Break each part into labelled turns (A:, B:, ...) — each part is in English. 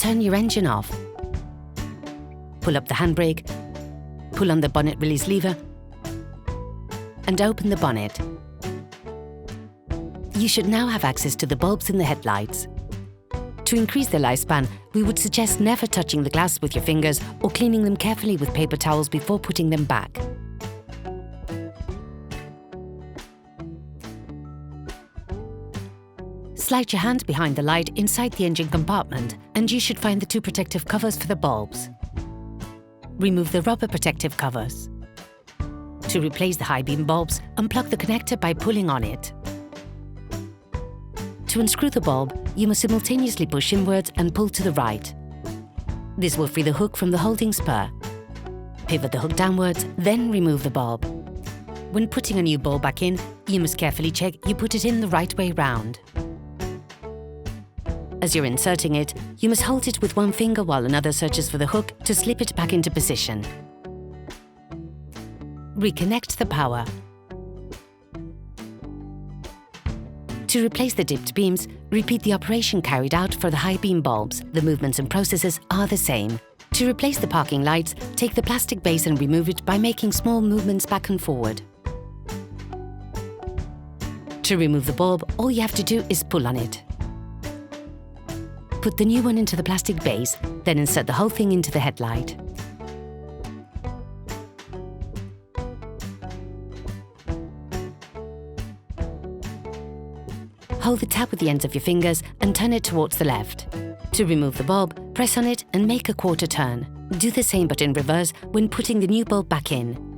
A: turn your engine off. Pull up the handbrake, pull on the bonnet release lever, and open the bonnet. You should now have access to the bulbs in the headlights. To increase their lifespan, we would suggest never touching the glass with your fingers or cleaning them carefully with paper towels before putting them back. Slide your hand behind the light inside the engine compartment and you should find the two protective covers for the bulbs. Remove the rubber protective covers. To replace the high beam bulbs, unplug the connector by pulling on it. To unscrew the bulb, you must simultaneously push inwards and pull to the right. This will free the hook from the holding spur. Pivot the hook downwards, then remove the bulb. When putting a new bulb back in, you must carefully check you put it in the right way round. As you're inserting it, you must hold it with one finger while another searches for the hook to slip it back into position. Reconnect the power. To replace the dipped beams, repeat the operation carried out for the high beam bulbs. The movements and processes are the same. To replace the parking lights, take the plastic base and remove it by making small movements back and forward. To remove the bulb, all you have to do is pull on it. Put the new one into the plastic base, then insert the whole thing into the headlight. Hold the tab with the ends of your fingers and turn it towards the left. To remove the bulb, press on it and make a quarter turn. Do the same but in reverse when putting the new bulb back in.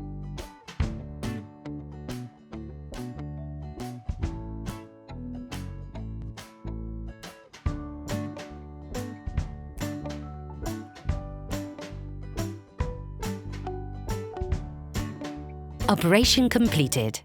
A: Operation completed.